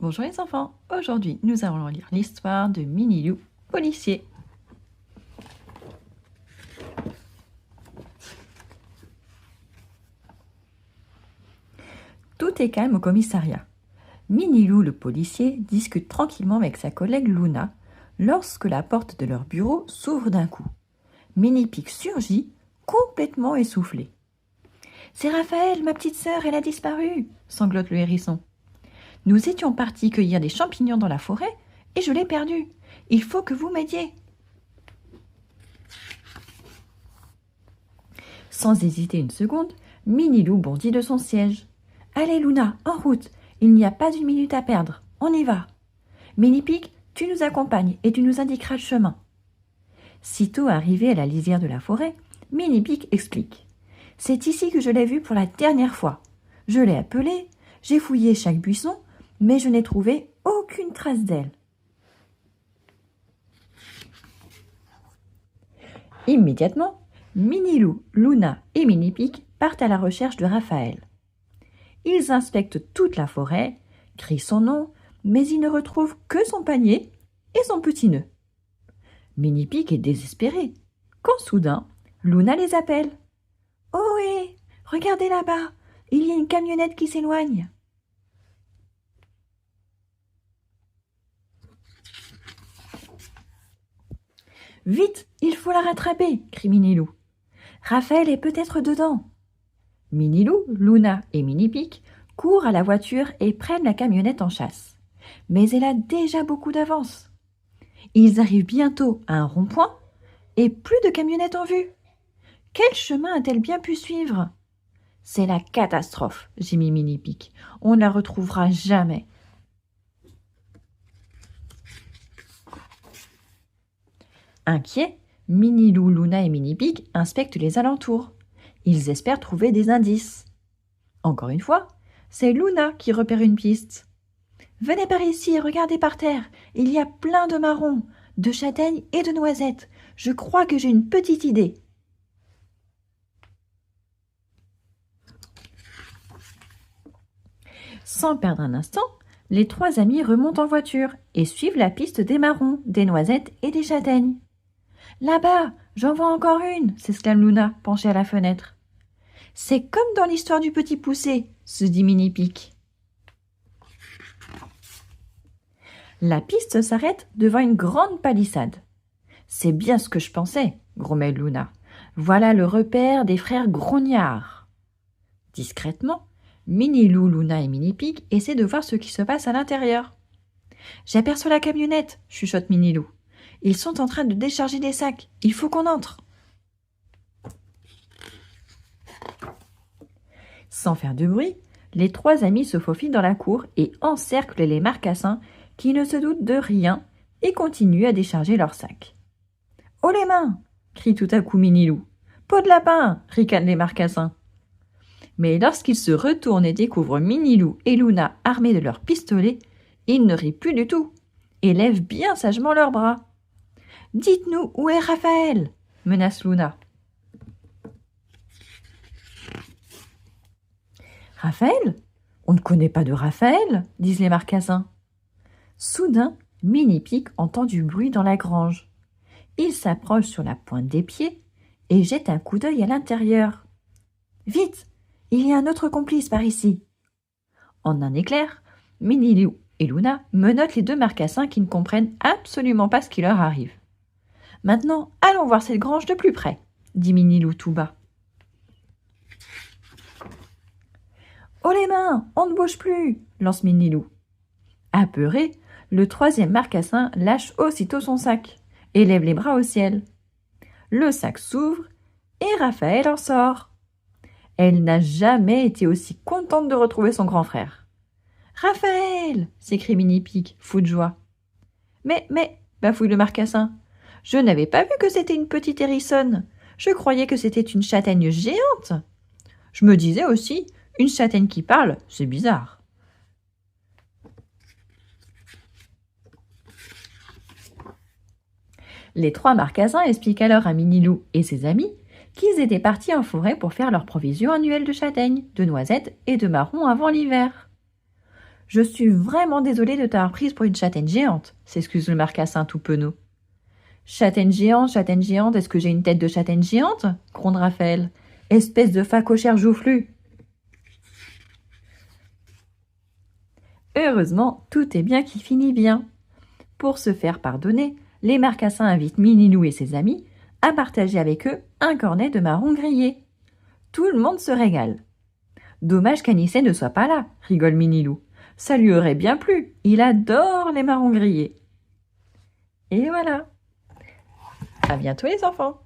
Bonjour les enfants, aujourd'hui nous allons lire l'histoire de Minilou, policier. Tout est calme au commissariat. Minilou, le policier, discute tranquillement avec sa collègue Luna lorsque la porte de leur bureau s'ouvre d'un coup. Mini-Pic surgit, complètement essoufflé. « C'est Raphaël, ma petite sœur, elle a disparu !» sanglote le hérisson. « Nous étions partis cueillir des champignons dans la forêt et je l'ai perdue. Il faut que vous m'aidiez. » Sans hésiter une seconde, Minilou bondit de son siège. « Allez Luna, en route, il n'y a pas une minute à perdre, on y va. Mini-Pic, tu nous accompagnes et tu nous indiqueras le chemin. » Sitôt arrivé à la lisière de la forêt, Mini-Pic explique. « C'est ici que je l'ai vue pour la dernière fois. Je l'ai appelée, j'ai fouillé chaque buisson, mais je n'ai trouvé aucune trace d'elle. » Immédiatement, Minilou, Luna et Mini-Pic partent à la recherche de Raphaël. Ils inspectent toute la forêt, crient son nom, mais ils ne retrouvent que son panier et son petit nœud. Mini-Pic est désespéré, quand soudain, Luna les appelle. « Ohé, regardez là-bas, il y a une camionnette qui s'éloigne. » « Vite, il faut la rattraper !» crie Minilou. « Raphaël est peut-être dedans. » Minilou, Luna et Mini-Pic courent à la voiture et prennent la camionnette en chasse. Mais elle a déjà beaucoup d'avance. Ils arrivent bientôt à un rond-point et plus de camionnette en vue. Quel chemin a-t-elle bien pu suivre? C'est la catastrophe, gémit Mini-Pic. On ne la retrouvera jamais. Inquiets, Minilou, Luna et Mini-Pic inspectent les alentours. Ils espèrent trouver des indices. Encore une fois, c'est Luna qui repère une piste. « Venez par ici et regardez par terre. Il y a plein de marrons, de châtaignes et de noisettes. Je crois que j'ai une petite idée. » Sans perdre un instant, les trois amis remontent en voiture et suivent la piste des marrons, des noisettes et des châtaignes. « Là-bas, j'en vois encore une !» s'exclame Luna, penchée à la fenêtre. « C'est comme dans l'histoire du petit poucet !» se dit Mini-Pic. La piste s'arrête devant une grande palissade. « C'est bien ce que je pensais !» grommelle Luna. « Voilà le repère des frères grognards !» Discrètement, Minilou, Luna et Mini-Pic essaient de voir ce qui se passe à l'intérieur. « J'aperçois la camionnette !» chuchote Minilou. « Ils sont en train de décharger des sacs. Il faut qu'on entre. » Sans faire de bruit, les trois amis se faufilent dans la cour et encerclent les marcassins qui ne se doutent de rien et continuent à décharger leurs sacs. « Haut les mains !» crie tout à coup Minilou. « Peau de lapin !» ricanent les marcassins. Mais lorsqu'ils se retournent et découvrent Minilou et Luna armés de leurs pistolets, ils ne rient plus du tout et lèvent bien sagement leurs bras. « Dites-nous où est Raphaël !» menace Luna. « Raphaël ? On ne connaît pas de Raphaël !» disent les marcassins. Soudain, Mini-Pic entend du bruit dans la grange. Il s'approche sur la pointe des pieds et jette un coup d'œil à l'intérieur. « Vite ! Il y a un autre complice par ici !» En un éclair, Minilou et Luna menottent les deux marcassins qui ne comprennent absolument pas ce qui leur arrive. « Maintenant, allons voir cette grange de plus près !» dit Minilou tout bas. « Oh les mains, on ne bouge plus !» lance Minilou. Apeuré, le troisième marcassin lâche aussitôt son sac et lève les bras au ciel. Le sac s'ouvre et Raphaël en sort. Elle n'a jamais été aussi contente de retrouver son grand frère. « Raphaël !» s'écrie Mini-Pic, fou de joie. « Mais, bafouille le marcassin, je n'avais pas vu que c'était une petite hérissonne. Je croyais que c'était une châtaigne géante. Je me disais aussi, une châtaigne qui parle, c'est bizarre. » Les trois marcassins expliquent alors à Minilou et ses amis qu'ils étaient partis en forêt pour faire leur provision annuelle de châtaignes, de noisettes et de marrons avant l'hiver. Je suis vraiment désolée de t'avoir prise pour une châtaigne géante, s'excuse le marcassin tout penaud. Châtaigne géante, est-ce que j'ai une tête de châtaigne géante? Gronde Raphaël. Espèce de facochère joufflu. Heureusement, tout est bien qui finit bien. Pour se faire pardonner, les marcassins invitent Minilou et ses amis à partager avec eux un cornet de marrons grillés. Tout le monde se régale. Dommage qu'Anicet ne soit pas là, rigole Minilou. Ça lui aurait bien plu, il adore les marrons grillés. Et voilà. À bientôt les enfants.